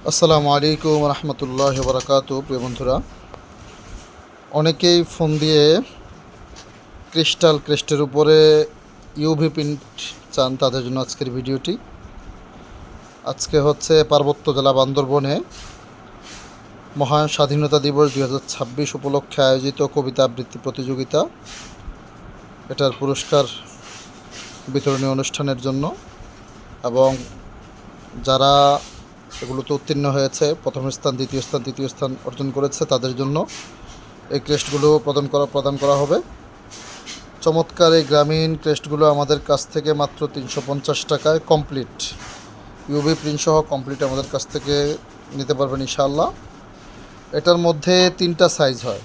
আসসালামু আলাইকুম রহমতুল্লাহ বারাকাতু। প্রিয় বন্ধুরা, অনেকেই ফোন দিয়ে ক্রিস্টের উপরে ইউভি প্রিন্ট চান, তাদের জন্য আজকের ভিডিওটি। আজকে হচ্ছে পার্বত্য জেলা বান্দরবনে মহান স্বাধীনতা দিবস 2026 উপলক্ষে আয়োজিত কবিতা আবৃত্তি প্রতিযোগিতা, এটার পুরস্কার বিতরণী অনুষ্ঠানের জন্য এবং যারা এগুলোতে উত্তীর্ণ হয়েছে, প্রথম স্থান, দ্বিতীয় স্থান, তৃতীয় স্থান অর্জন করেছে, তাদের জন্য এই ক্রেস্টগুলো প্রদান করা হবে। চমৎকার এই গ্রামীণ ক্রেস্টগুলো আমাদের কাছ থেকে মাত্র 350 টাকায় কমপ্লিট, ইউভি প্রিন্ট সহ কমপ্লিট আমাদের কাছ থেকে নিতে পারবেন ইনশাআল্লাহ। এটার মধ্যে 3টা সাইজ হয়,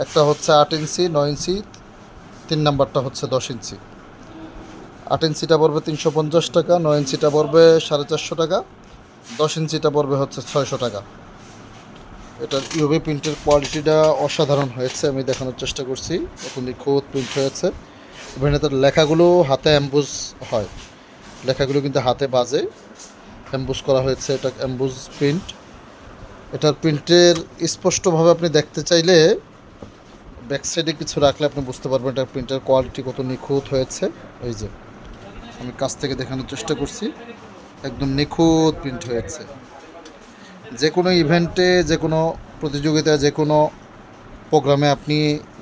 একটা হচ্ছে 8 ইঞ্চি, 9 ইঞ্চি, 3 নাম্বারটা হচ্ছে 10 ইঞ্চি। 8 ইঞ্চিটা পড়বে 350 টাকা, 9 ইঞ্চিটা পড়বে 450 টাকা, 10 ইঞ্চিটা পড়বে হচ্ছে 600 টাকা। এটার ইউভি প্রিন্টের কোয়ালিটিটা অসাধারণ হয়েছে, আমি দেখানোর চেষ্টা করছি। কত নিখুঁত প্রিন্ট হয়েছে। এবং এটার লেখাগুলো হাতে অ্যাম্বুজ হয়, লেখাগুলো কিন্তু হাতে বাজে, অ্যাম্বুজ করা হয়েছে। এটা অ্যাম্বুজ প্রিন্ট। এটার প্রিন্টের স্পষ্টভাবে আপনি দেখতে চাইলে ব্যাক সাইডে কিছু রাখলে আপনি বুঝতে পারবেন এটার প্রিন্টের কোয়ালিটি কত নিখুঁত হয়েছে। এই যে আমি কাছ থেকে দেখানোর চেষ্টা করছি, একদম নিখুঁত প্রিন্ট হয়েছে। যে কোনো ইভেন্টে, যে কোনো প্রতিযোগিতায়, যে কোনো প্রোগ্রামে আপনি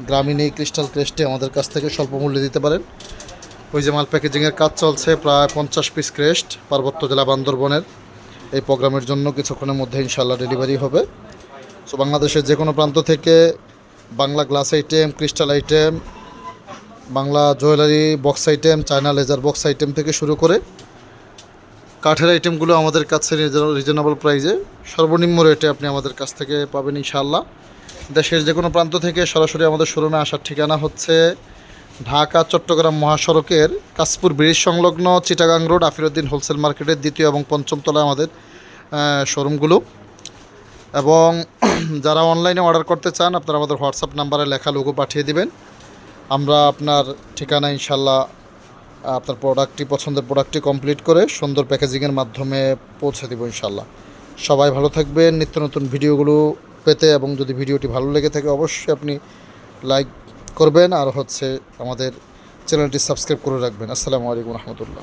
গ্রামীণ এই ক্রিস্টাল ক্রেস্টে আমাদের কাছ থেকে স্বল্প মূল্যে দিতে পারেন। ওই যে মাল প্যাকেজিংয়ের কাজ চলছে, প্রায় 50 পিস ক্রেস্ট পার্বত্য জেলা বান্দরবনের এই প্রোগ্রামের জন্য কিছুক্ষণের মধ্যে ইনশাল্লাহ ডেলিভারি হবে। সো বাংলাদেশের যে কোনো প্রান্ত থেকে Bangla glass item, crystal item, Bangla jewellery box item, China laser box item থেকে শুরু করে কাঠের আইটেমগুলো আমাদের কাছে রিজনেবল প্রাইসে, সর্বনিম্ন রেটে আপনি আমাদের কাছ থেকে পাবেন ইনশাআল্লাহ। দেশের যে কোনো প্রান্ত থেকে সরাসরি আমাদের শোরুমে আসার ঠিকানা হচ্ছে ঢাকা চট্টগ্রাম মহাসড়কের কাশপুর ব্রিজ সংলগ্ন চিটাগাং রোড আফিরউদ্দিন হোলসেল মার্কেটের 2য় এবং 5ম তলায় আমাদের শোরুমগুলো। এবং যারা অনলাইনে অর্ডার করতে চান, আপনারা আমাদের হোয়াটসঅ্যাপ নাম্বারে লেখা লোগো পাঠিয়ে দিবেন, আমরা আপনার ঠিকানা ইনশাআল্লাহ আপনার পছন্দের প্রোডাক্টটি কমপ্লিট করে সুন্দর প্যাকেজিংয়ের মাধ্যমে পৌঁছে দেবো ইনশাআল্লাহ। সবাই ভালো থাকবেন নিত্য নতুন ভিডিওগুলো পেতে, এবং যদি ভিডিওটি ভালো লেগে থাকে অবশ্যই আপনি লাইক করবেন আর হচ্ছে আমাদের চ্যানেলটি সাবস্ক্রাইব করে রাখবেন। আসসালামু আলাইকুম রহমতুল্লাহ।